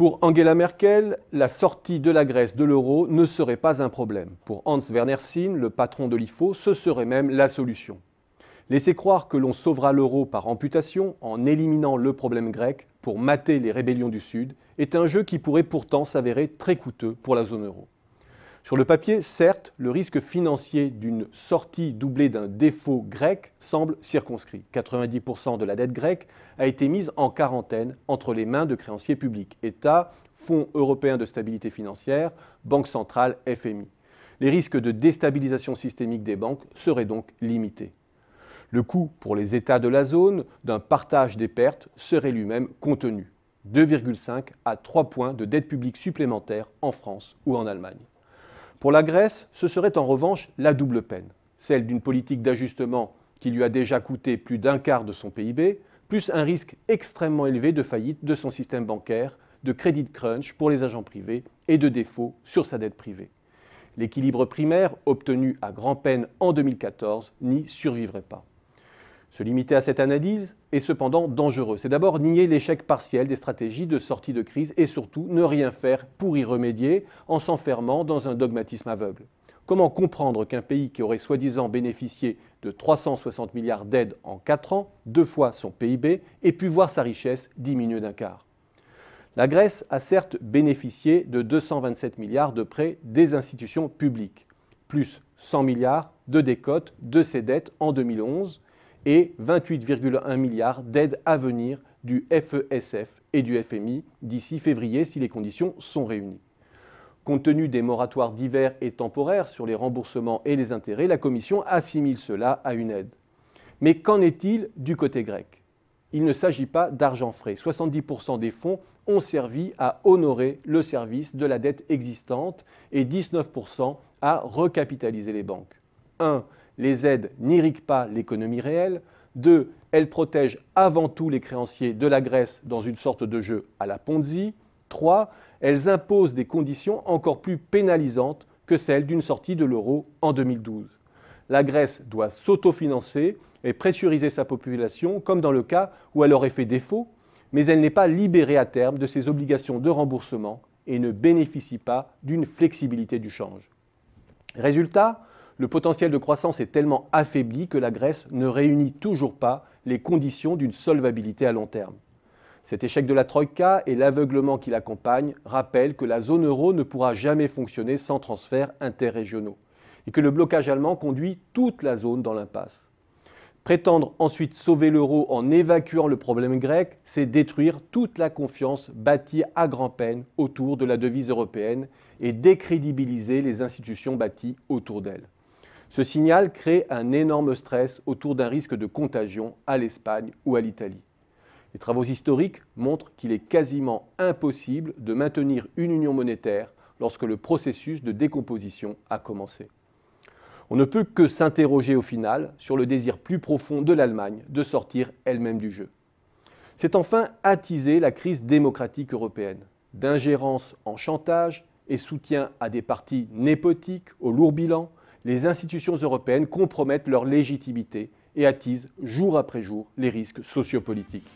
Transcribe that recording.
Pour Angela Merkel, la sortie de la Grèce de l'euro ne serait pas un problème. Pour Hans-Werner Sinn, le patron de l'IFO, ce serait même la solution. Laisser croire que l'on sauvera l'euro par amputation en éliminant le problème grec pour mater les rébellions du Sud est un jeu qui pourrait pourtant s'avérer très coûteux pour la zone euro. Sur le papier, certes, le risque financier d'une sortie doublée d'un défaut grec semble circonscrit. 90% de la dette grecque a été mise en quarantaine entre les mains de créanciers publics, États, Fonds européen de stabilité financière, Banque centrale, FMI. Les risques de déstabilisation systémique des banques seraient donc limités. Le coût pour les États de la zone d'un partage des pertes serait lui-même contenu. 2,5 à 3 points de dette publique supplémentaire en France ou en Allemagne. Pour la Grèce, ce serait en revanche la double peine, celle d'une politique d'ajustement qui lui a déjà coûté plus d'un quart de son PIB, plus un risque extrêmement élevé de faillite de son système bancaire, de crédit crunch pour les agents privés et de défaut sur sa dette privée. L'équilibre primaire, obtenu à grand-peine en 2014, n'y survivrait pas. Se limiter à cette analyse est cependant dangereux. C'est d'abord nier l'échec partiel des stratégies de sortie de crise et surtout ne rien faire pour y remédier en s'enfermant dans un dogmatisme aveugle. Comment comprendre qu'un pays qui aurait soi-disant bénéficié de 360 milliards d'aides en 4 ans, 2 fois son PIB, ait pu voir sa richesse diminuer d'un quart? La Grèce a certes bénéficié de 227 milliards de prêts des institutions publiques, plus 100 milliards de décote de ses dettes en 2011, et 28,1 milliards d'aides à venir du FESF et du FMI d'ici février si les conditions sont réunies. Compte tenu des moratoires divers et temporaires sur les remboursements et les intérêts, la Commission assimile cela à une aide. Mais qu'en est-il du côté grec? Il ne s'agit pas d'argent frais. 70% des fonds ont servi à honorer le service de la dette existante et 19% à recapitaliser les banques. 1. Les aides n'irriguent pas l'économie réelle. 2. Elles protègent avant tout les créanciers de la Grèce dans une sorte de jeu à la Ponzi. 3. Elles imposent des conditions encore plus pénalisantes que celles d'une sortie de l'euro en 2012. La Grèce doit s'autofinancer et pressuriser sa population, comme dans le cas où elle aurait fait défaut, mais elle n'est pas libérée à terme de ses obligations de remboursement et ne bénéficie pas d'une flexibilité du change. Résultat, le potentiel de croissance est tellement affaibli que la Grèce ne réunit toujours pas les conditions d'une solvabilité à long terme. Cet échec de la Troïka et l'aveuglement qui l'accompagne rappellent que la zone euro ne pourra jamais fonctionner sans transferts interrégionaux et que le blocage allemand conduit toute la zone dans l'impasse. Prétendre ensuite sauver l'euro en évacuant le problème grec, c'est détruire toute la confiance bâtie à grand-peine autour de la devise européenne et décrédibiliser les institutions bâties autour d'elle. Ce signal crée un énorme stress autour d'un risque de contagion à l'Espagne ou à l'Italie. Les travaux historiques montrent qu'il est quasiment impossible de maintenir une union monétaire lorsque le processus de décomposition a commencé. On ne peut que s'interroger au final sur le désir plus profond de l'Allemagne de sortir elle-même du jeu. C'est enfin attiser la crise démocratique européenne, d'ingérence en chantage et soutien à des partis népotiques au lourd bilan. Les institutions européennes compromettent leur légitimité et attisent jour après jour les risques sociopolitiques.